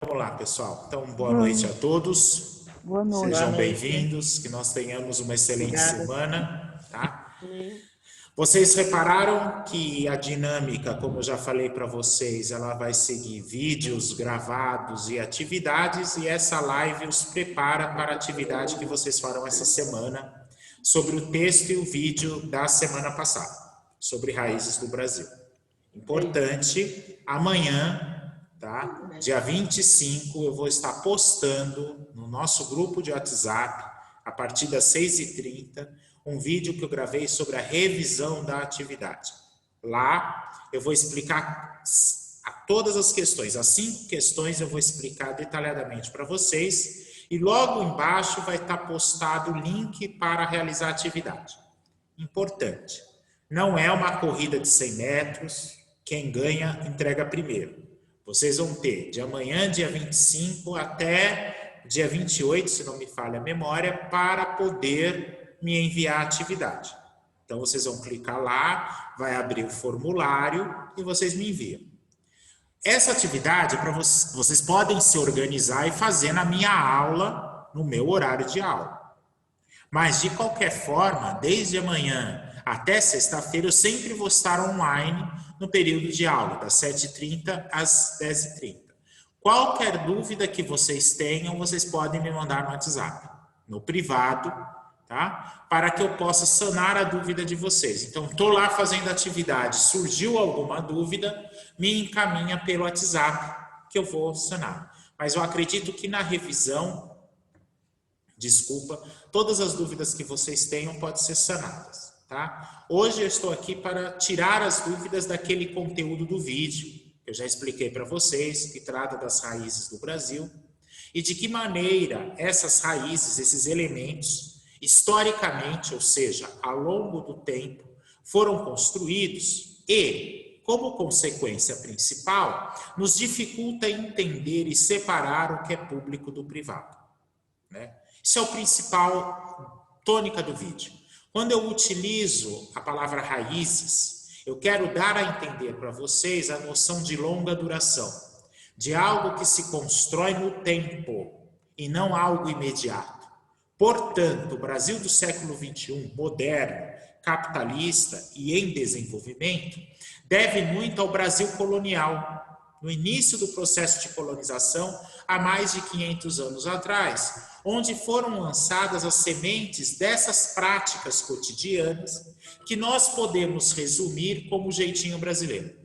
Vamos lá, pessoal. Então, boa Boa, noite a todos. boa Boa Sejam noite. noite. bem-vindos, que nós tenhamos uma excelente Obrigada. semana, tá? Amém. Vocês repararam que a dinâmica, como eu já falei para vocês, ela vai seguir vídeos gravados e atividades, e essa live os prepara para a atividade que vocês farão essa semana sobre o texto e o vídeo da semana passada, sobre raízes do Brasil. Importante, amanhã, tá? Dia 25, eu vou estar postando no nosso grupo de WhatsApp, a partir das 6h30, um vídeo que eu gravei sobre a revisão da atividade. Lá, eu vou explicar todas as questões, as 5 questões eu vou explicar detalhadamente para vocês, e logo embaixo vai estar postado o link para realizar a atividade. Importante, não é uma corrida de 100 metros, quem ganha entrega primeiro. Vocês vão ter de amanhã, dia 25, até dia 28, se não me falha a memória, para poder me enviar a atividade. Então, vocês vão clicar lá, vai abrir o formulário e vocês me enviam. Essa atividade, para vocês podem se organizar e fazer na minha aula, no meu horário de aula. Mas, de qualquer forma, desde amanhã até sexta-feira, eu sempre vou estar online no período de aula, das 7h30 às 10h30. Qualquer dúvida que vocês tenham, vocês podem me mandar no WhatsApp, no privado, tá? Para que eu possa sanar a dúvida de vocês. Então, estou lá fazendo atividade, surgiu alguma dúvida, me encaminha pelo WhatsApp, que eu vou sanar. Mas eu acredito que na revisão, todas as dúvidas que vocês tenham podem ser sanadas, tá? Hoje eu estou aqui para tirar as dúvidas daquele conteúdo do vídeo, que eu já expliquei para vocês, que trata das raízes do Brasil, e de que maneira essas raízes, esses elementos, historicamente, ou seja, ao longo do tempo, foram construídos e, como consequência principal, nos dificulta entender e separar o que é público do privado, né? Isso é o principal tônica do vídeo. Quando eu utilizo a palavra raízes, eu quero dar a entender para vocês a noção de longa duração, de algo que se constrói no tempo e não algo imediato. Portanto, o Brasil do século XXI, moderno, capitalista e em desenvolvimento, deve muito ao Brasil colonial, no início do processo de colonização, há mais de 500 anos atrás, onde foram lançadas as sementes dessas práticas cotidianas que nós podemos resumir como jeitinho brasileiro.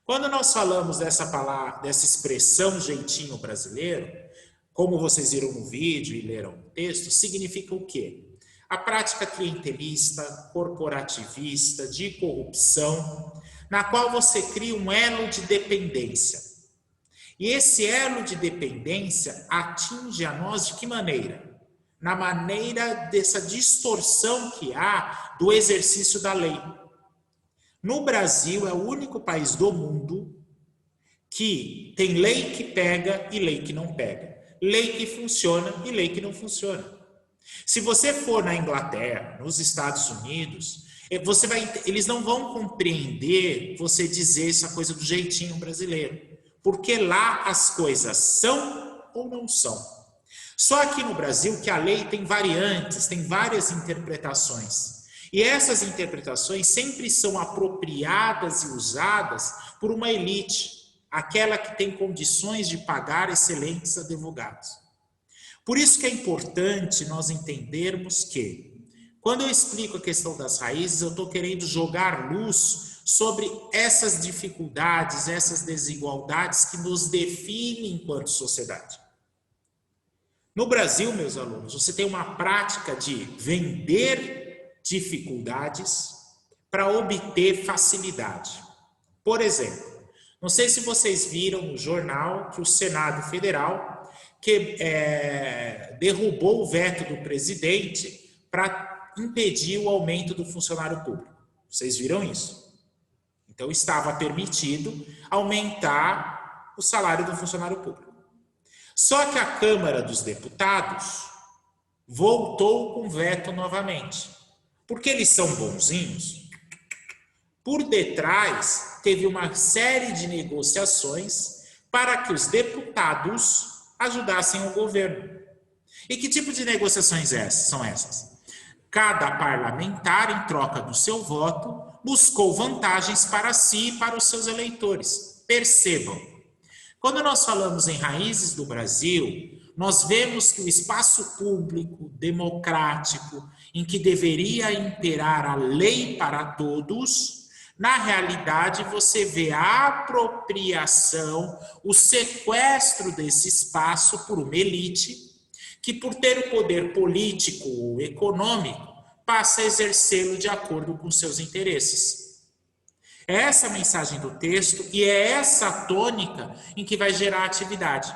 Quando nós falamos dessa palavra, dessa expressão jeitinho brasileiro, como vocês viram no vídeo e leram o texto, significa o quê? A prática clientelista, corporativista, de corrupção, na qual você cria um elo de dependência. E esse elo de dependência atinge a nós de que maneira? Na maneira dessa distorção que há do exercício da lei. No Brasil, é o único país do mundo que tem lei que pega e lei que não pega. Lei que funciona e lei que não funciona. Se você for na Inglaterra, nos Estados Unidos, eles não vão compreender você dizer essa coisa do jeitinho brasileiro. Porque lá as coisas são ou não são. Só aqui no Brasil que a lei tem variantes, tem várias interpretações. E essas interpretações sempre são apropriadas e usadas por uma elite, aquela que tem condições de pagar excelentes advogados. Por isso que é importante nós entendermos que, quando eu explico a questão das raízes, eu estou querendo jogar luz sobre essas dificuldades, essas desigualdades que nos definem enquanto sociedade. No Brasil, meus alunos, você tem uma prática de vender dificuldades para obter facilidade. Por exemplo, não sei se vocês viram no jornal que o Senado Federal derrubou o veto do presidente para impedir o aumento do funcionário público. Vocês viram isso? Então, estava permitido aumentar o salário do funcionário público. Só que a Câmara dos Deputados voltou com veto novamente. Porque eles são bonzinhos. Por detrás, teve uma série de negociações para que os deputados ajudassem o governo. E que tipo de negociações são essas? Cada parlamentar, em troca do seu voto, buscou vantagens para si e para os seus eleitores. Percebam, quando nós falamos em raízes do Brasil, nós vemos que o espaço público, democrático, em que deveria imperar a lei para todos, na realidade você vê a apropriação, o sequestro desse espaço por uma elite, que por ter o poder político ou econômico, passa a exercê-lo de acordo com seus interesses. É essa a mensagem do texto e é essa a tônica em que vai gerar a atividade.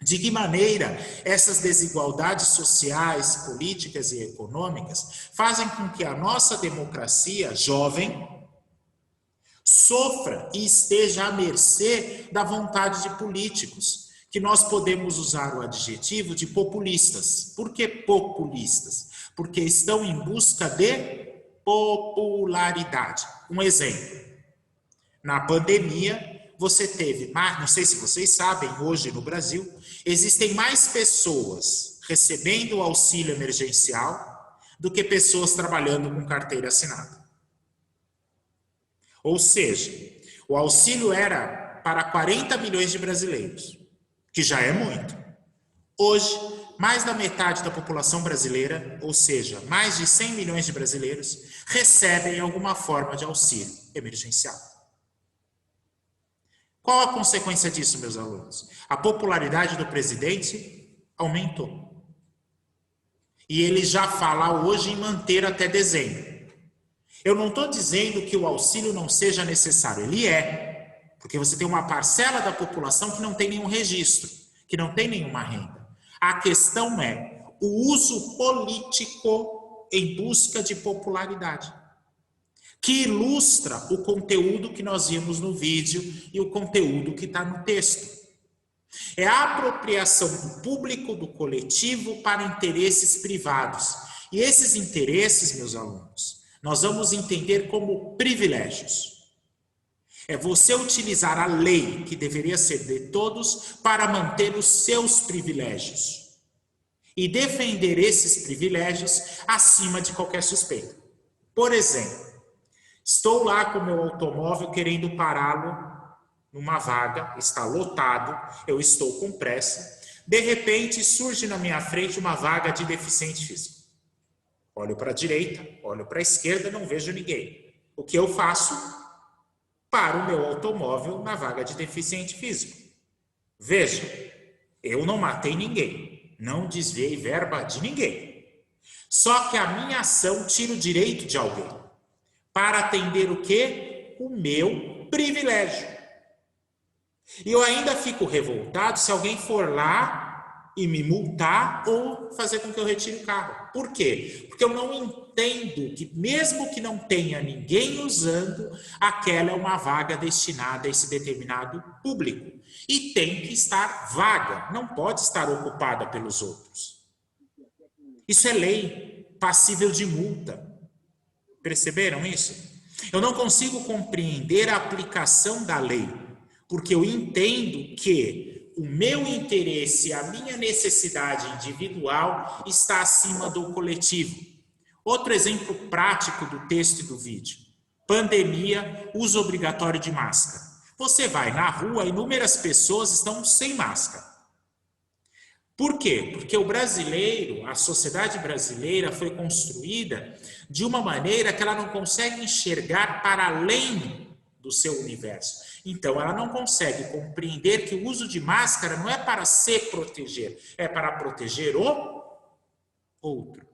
De que maneira essas desigualdades sociais, políticas e econômicas fazem com que a nossa democracia jovem sofra e esteja à mercê da vontade de políticos, que nós podemos usar o adjetivo de populistas. Por que populistas? Porque estão em busca de popularidade. Um exemplo, na pandemia, você teve, não sei se vocês sabem, hoje no Brasil, existem mais pessoas recebendo o auxílio emergencial do que pessoas trabalhando com carteira assinada. Ou seja, o auxílio era para 40 milhões de brasileiros, que já é muito. Hoje, mais da metade da população brasileira, ou seja, mais de 100 milhões de brasileiros, recebem alguma forma de auxílio emergencial. Qual a consequência disso, meus alunos? A popularidade do presidente aumentou. E ele já fala hoje em manter até dezembro. Eu não estou dizendo que o auxílio não seja necessário, ele é. Porque você tem uma parcela da população que não tem nenhum registro, que não tem nenhuma renda. A questão é o uso político em busca de popularidade, que ilustra o conteúdo que nós vimos no vídeo e o conteúdo que está no texto. É a apropriação do público, do coletivo, para interesses privados. E esses interesses, meus alunos, nós vamos entender como privilégios. É você utilizar a lei, que deveria ser de todos, para manter os seus privilégios. E defender esses privilégios acima de qualquer suspeita. Por exemplo, estou lá com o meu automóvel querendo pará-lo numa vaga, está lotado, eu estou com pressa. De repente, surge na minha frente uma vaga de deficiente físico. Olho para a direita, olho para a esquerda, não vejo ninguém. O que eu faço? Paro o meu automóvel na vaga de deficiente físico. Veja, eu não matei ninguém, não desviei verba de ninguém. Só que a minha ação tira o direito de alguém para atender o quê? O meu privilégio. E eu ainda fico revoltado se alguém for lá e me multar ou fazer com que eu retire o carro. Por quê? Porque eu não entendo que, mesmo que não tenha ninguém usando, aquela é uma vaga destinada a esse determinado público. E tem que estar vaga, não pode estar ocupada pelos outros. Isso é lei, passível de multa. Perceberam isso? Eu não consigo compreender a aplicação da lei, porque eu entendo que o meu interesse, a minha necessidade individual está acima do coletivo. Outro exemplo prático do texto e do vídeo. Pandemia, uso obrigatório de máscara. Você vai na rua, inúmeras pessoas estão sem máscara. Por quê? Porque o brasileiro, a sociedade brasileira foi construída de uma maneira que ela não consegue enxergar para além do seu universo. Então, ela não consegue compreender que o uso de máscara não é para se proteger, é para proteger o outro.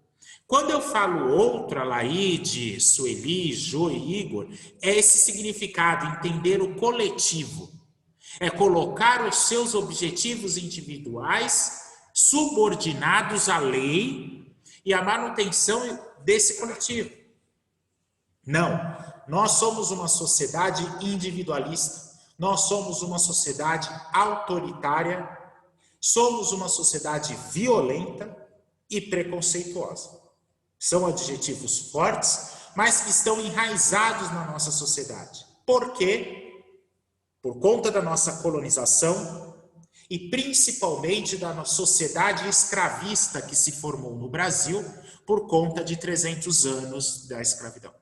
Quando eu falo outro, Alaide, Sueli, Jo e Igor, é esse significado, entender o coletivo. É colocar os seus objetivos individuais subordinados à lei e à manutenção desse coletivo. Não, nós somos uma sociedade individualista, nós somos uma sociedade autoritária, somos uma sociedade violenta e preconceituosa. São adjetivos fortes, mas que estão enraizados na nossa sociedade. Por quê? por conta da nossa colonização e principalmente da nossa sociedade escravista que se formou no Brasil por conta de 300 anos da escravidão.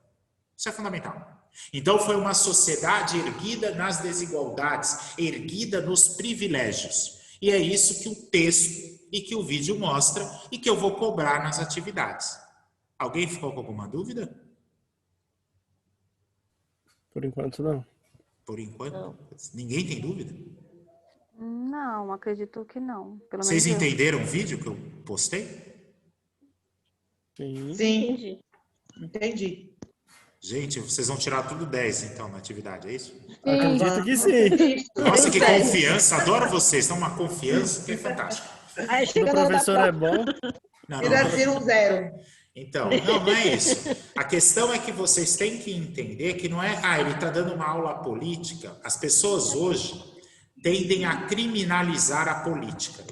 Isso é fundamental. Então foi uma sociedade erguida nas desigualdades, erguida nos privilégios. E é isso que o texto e que o vídeo mostra e que eu vou cobrar nas atividades. Alguém ficou com alguma dúvida? Por enquanto, não. Por enquanto? Não. Ninguém tem dúvida? Não, acredito que não. Pelo Vocês menos entenderam o vídeo que eu postei? Sim. Sim. Entendi. Gente, vocês vão tirar tudo 10, então, na atividade, é isso? Acredito que sim. Nossa, que confiança. Adoro vocês. Estão uma confiança que é fantástica. Aí O chega na hora professor da é bom. Não, Ainda tira um 0. Então, não é isso. A questão é que vocês têm que entender que não é, ele está dando uma aula política. As pessoas hoje tendem a criminalizar a política.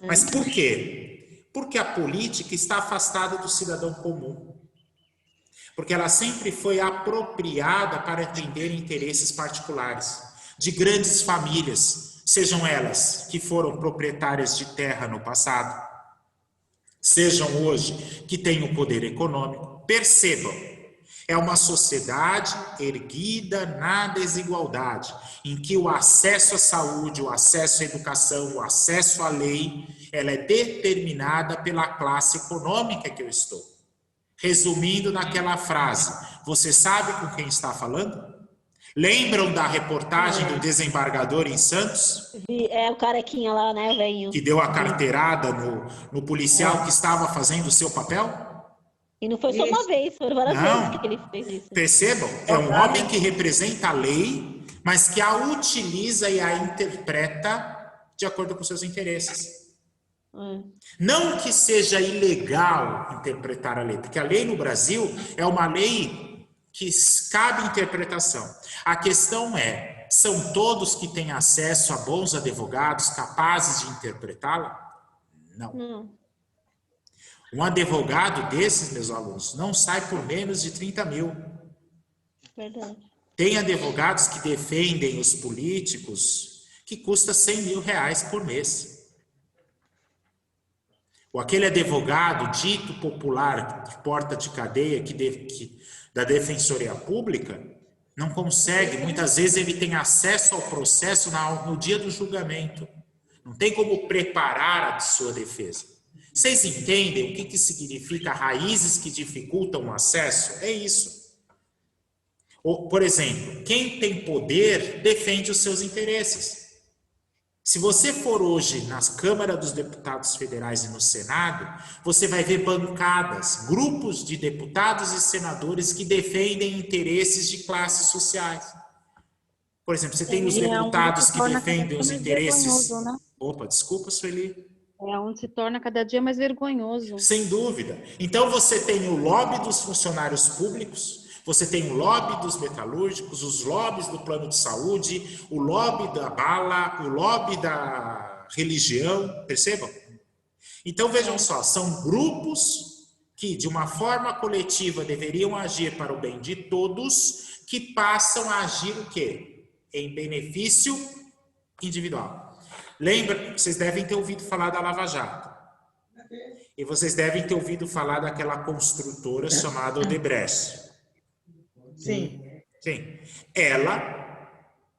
Mas por quê? Porque a política está afastada do cidadão comum. Porque ela sempre foi apropriada para atender interesses particulares, de grandes famílias, sejam elas que foram proprietárias de terra no passado, sejam hoje que têm o poder econômico. Percebam, é uma sociedade erguida na desigualdade, em que o acesso à saúde, o acesso à educação, o acesso à lei, ela é determinada pela classe econômica que eu estou. Resumindo naquela frase, você sabe com quem está falando? Lembram da reportagem do desembargador em Santos? É o carequinha lá, né, velhinho? Que deu a carteirada no policial que estava fazendo o seu papel? E não foi só uma vez, foram várias vezes que ele fez isso. Percebam, é um homem que representa a lei, mas que a utiliza e a interpreta de acordo com seus interesses. Não que seja ilegal interpretar a lei, porque a lei no Brasil é uma lei que cabe interpretação. A questão é, são todos que têm acesso a bons advogados capazes de interpretá-la? Não. Um advogado desses, meus alunos, não sai por menos de 30 mil. Verdade. Tem advogados que defendem os políticos que custa 100 mil reais por mês. Ou aquele advogado dito popular de porta de cadeia da Defensoria Pública não consegue, muitas vezes ele tem acesso ao processo no dia do julgamento. Não tem como preparar a sua defesa. Vocês entendem o que significa raízes que dificultam o acesso? É isso. Ou, por exemplo, quem tem poder defende os seus interesses. Se você for hoje na Câmara dos Deputados Federais e no Senado, você vai ver bancadas, grupos de deputados e senadores que defendem interesses de classes sociais. Por exemplo, você tem os deputados que defendem os interesses... Né? Opa, desculpa, Sueli. É onde se torna cada dia mais vergonhoso. Sem dúvida. Então você tem o lobby dos funcionários públicos, você tem o lobby dos metalúrgicos, os lobbies do plano de saúde, o lobby da bala, o lobby da religião, percebam? Então vejam só, são grupos que de uma forma coletiva deveriam agir para o bem de todos, que passam a agir o quê? Em benefício individual. Lembra, vocês devem ter ouvido falar da Lava Jato. E vocês devem ter ouvido falar daquela construtora chamada Odebrecht. Sim. Sim. Ela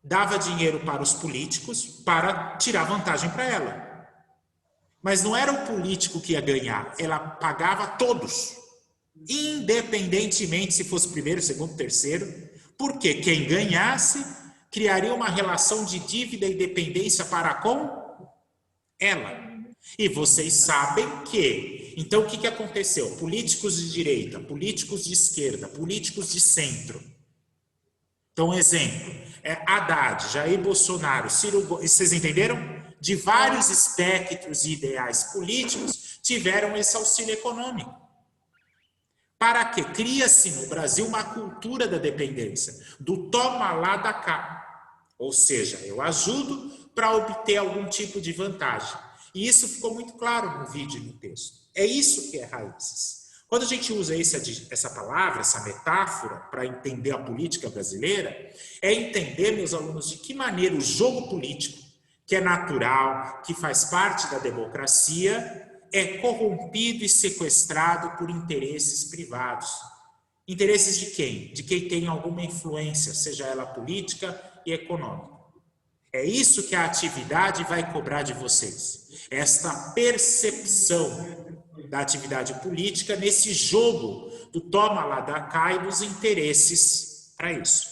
dava dinheiro para os políticos para tirar vantagem para ela. Mas não era o político que ia ganhar, ela pagava todos, independentemente se fosse primeiro, segundo, terceiro, porque quem ganhasse criaria uma relação de dívida e dependência para com ela. E vocês sabem que... Então, o que aconteceu? Políticos de direita, políticos de esquerda, políticos de centro. Então, exemplo, Haddad, Jair Bolsonaro, Ciro... Vocês entenderam? De vários espectros e ideais políticos tiveram esse auxílio econômico. Para quê? Cria-se no Brasil uma cultura da dependência, do toma lá da cá. Ou seja, eu ajudo para obter algum tipo de vantagem. E isso ficou muito claro no vídeo e no texto. É isso que é raízes. Quando a gente usa essa palavra, essa metáfora, para entender a política brasileira, é entender, meus alunos, de que maneira o jogo político, que é natural, que faz parte da democracia, é corrompido e sequestrado por interesses privados. Interesses de quem? De quem tem alguma influência, seja ela política e econômica. É isso que a atividade vai cobrar de vocês. Esta percepção da atividade política nesse jogo do toma lá da cá e dos interesses para isso.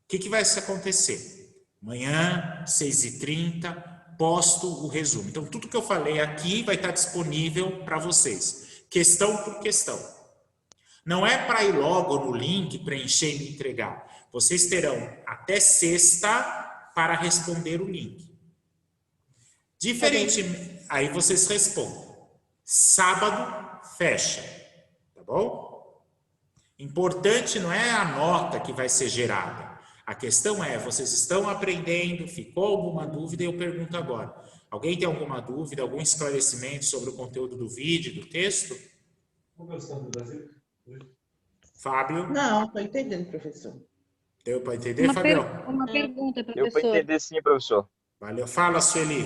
O que vai acontecer? Amanhã, 6h30, posto o resumo. Então, tudo que eu falei aqui vai estar disponível para vocês, questão por questão. Não é para ir logo no link, preencher e me entregar. Vocês terão até sexta para responder o link. Diferente, aí vocês respondem. Sábado, fecha. Tá bom? Importante não é a nota que vai ser gerada. A questão é, vocês estão aprendendo, ficou alguma dúvida? Eu pergunto agora. Alguém tem alguma dúvida, algum esclarecimento sobre o conteúdo do vídeo, do texto? Fábio? Não, estou entendendo, professor. Deu para entender, Fabião? Uma pergunta, Deu para professor. entender sim, professor. Valeu. Fala, Sueli.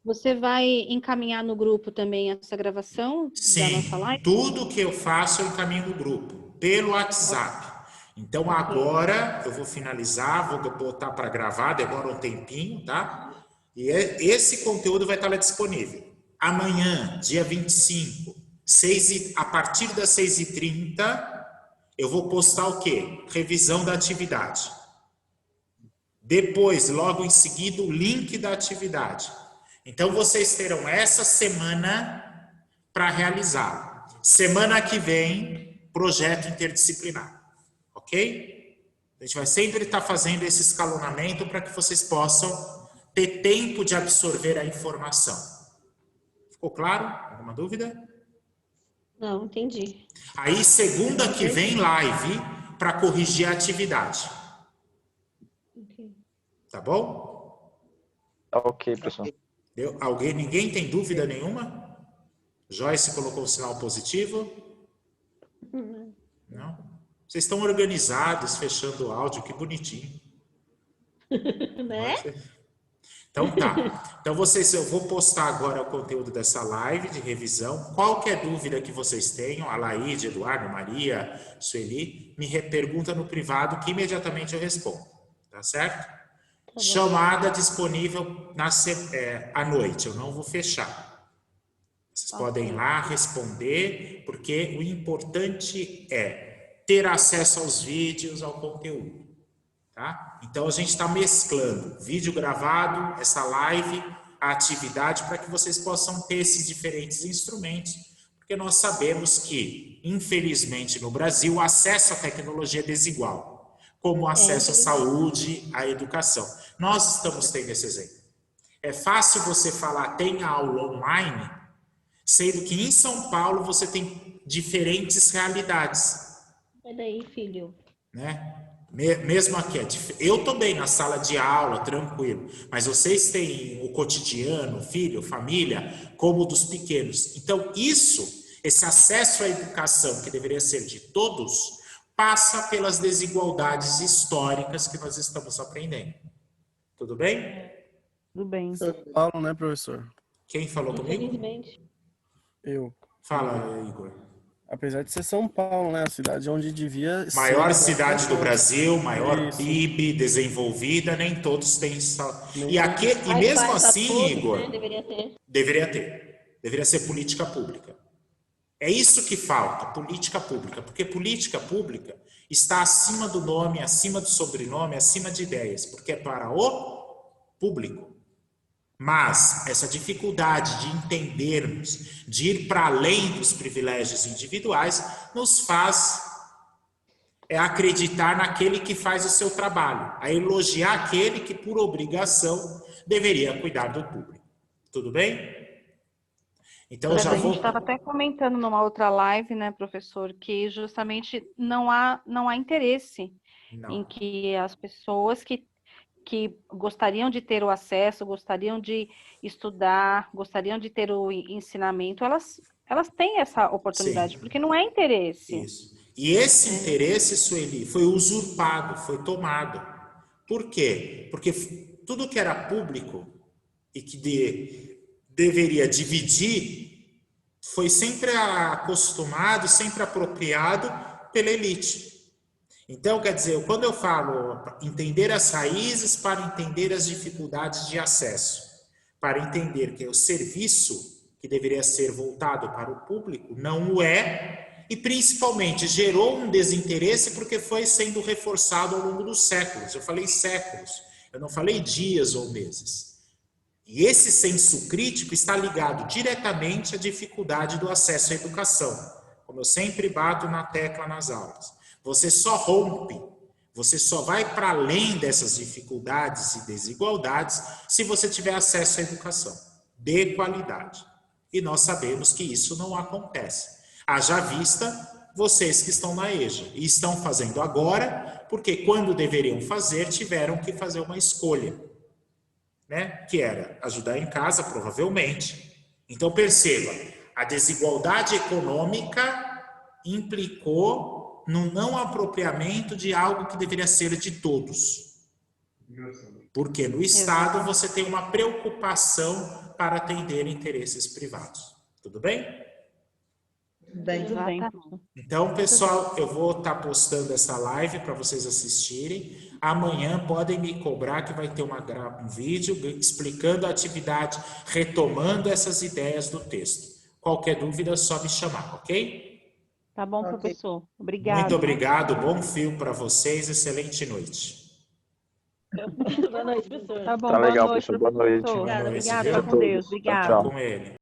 Você vai encaminhar no grupo também essa gravação da Sim, nossa live? tudo que eu faço eu encaminho no grupo, pelo WhatsApp. Então agora eu vou finalizar, vou botar para gravar, demora um tempinho, tá? E esse conteúdo vai estar lá disponível. Amanhã, dia 25, a partir das 6h30, eu vou postar o quê? Revisão da atividade. Depois, logo em seguida, o link da atividade. Então, vocês terão essa semana para realizar. Semana que vem, projeto interdisciplinar. Ok? A gente vai sempre estar fazendo esse escalonamento para que vocês possam ter tempo de absorver a informação. Ficou claro? Alguma dúvida? Não, entendi. Aí, segunda que vem, live para corrigir a atividade. Tá bom? Tá ok, professor. Ninguém tem dúvida nenhuma? Joyce colocou o sinal positivo? Não? Vocês estão organizados, fechando o áudio, que bonitinho. Né? Então tá. Então eu vou postar agora o conteúdo dessa live de revisão. Qualquer dúvida que vocês tenham, Alaide, Eduardo, Maria, Sueli, me pergunta no privado que imediatamente eu respondo. Tá certo? Chamada disponível à noite, eu não vou fechar. Vocês podem ir lá responder, porque o importante é ter acesso aos vídeos, ao conteúdo. Tá? Então, a gente está mesclando vídeo gravado, essa live, a atividade, para que vocês possam ter esses diferentes instrumentos, porque nós sabemos que, infelizmente, no Brasil, o acesso à tecnologia é desigual, como o acesso à saúde, à educação. Nós estamos tendo esse exemplo. É fácil você falar, tem aula online, sendo que em São Paulo você tem diferentes realidades. É daí, filho. Né? Mesmo aqui, eu estou bem na sala de aula, tranquilo, mas vocês têm o cotidiano, filho, família, como o dos pequenos. Então, esse acesso à educação, que deveria ser de todos, passa pelas desigualdades históricas que nós estamos aprendendo. Tudo bem? Tudo bem. Paulo, né, professor? Quem falou comigo? Infelizmente. Eu. Fala, Igor. Apesar de ser São Paulo, né? A cidade onde devia ser. Maior cidade do Brasil, maior Isso. PIB, desenvolvida, nem todos têm. E Wi-Fi mesmo pra assim, todos, Igor, né? Deveria ter. deveria ter. Deveria ser política pública. É isso que falta, política pública. Porque política pública está acima do nome, acima do sobrenome, acima de ideias. Porque é para o público. Mas essa dificuldade de entendermos, de ir para além dos privilégios individuais, nos faz acreditar naquele que faz o seu trabalho, a elogiar aquele que, por obrigação, deveria cuidar do público. Tudo bem? Então, eu já A vou... gente estava até comentando numa outra live, né, professor, que justamente não há interesse em que as pessoas que gostariam de ter o acesso, gostariam de estudar, gostariam de ter o ensinamento, elas elas têm essa oportunidade, Sim. porque não é interesse. Isso. E esse interesse, Sueli, foi usurpado, foi tomado. Por quê? Porque tudo que era público e que deveria dividir foi sempre acostumado, sempre apropriado pela elite. Então, quer dizer, quando eu falo entender as raízes para entender as dificuldades de acesso, para entender que o serviço que deveria ser voltado para o público não o é, e principalmente gerou um desinteresse porque foi sendo reforçado ao longo dos séculos. Eu falei séculos, eu não falei dias ou meses. E esse senso crítico está ligado diretamente à dificuldade do acesso à educação, como eu sempre bato na tecla nas aulas. Você só rompe, você só vai para além dessas dificuldades e desigualdades se você tiver acesso à educação de qualidade. E nós sabemos que isso não acontece. Haja vista vocês que estão na EJA e estão fazendo agora, porque quando deveriam fazer, tiveram que fazer uma escolha, né? Que era ajudar em casa, provavelmente. Então perceba, a desigualdade econômica implicou no não apropriamento de algo que deveria ser de todos. Porque no Estado você tem uma preocupação para atender interesses privados. Tudo bem? Bem, Tudo bem. Então, pessoal, eu vou estar postando essa live para vocês assistirem. Amanhã podem me cobrar que vai ter um vídeo explicando a atividade, retomando essas ideias do texto. Qualquer dúvida é só me chamar, ok? Tá bom, Ok. professor. Obrigado. Muito obrigado, bom filme para vocês, excelente noite. Boa noite, professor. Tá bom, Tá boa legal, noite, professor. Boa noite. professor. Boa noite, Obrigada, viu? fica com Deus. Tchau, Obrigada. tchau. Com ele.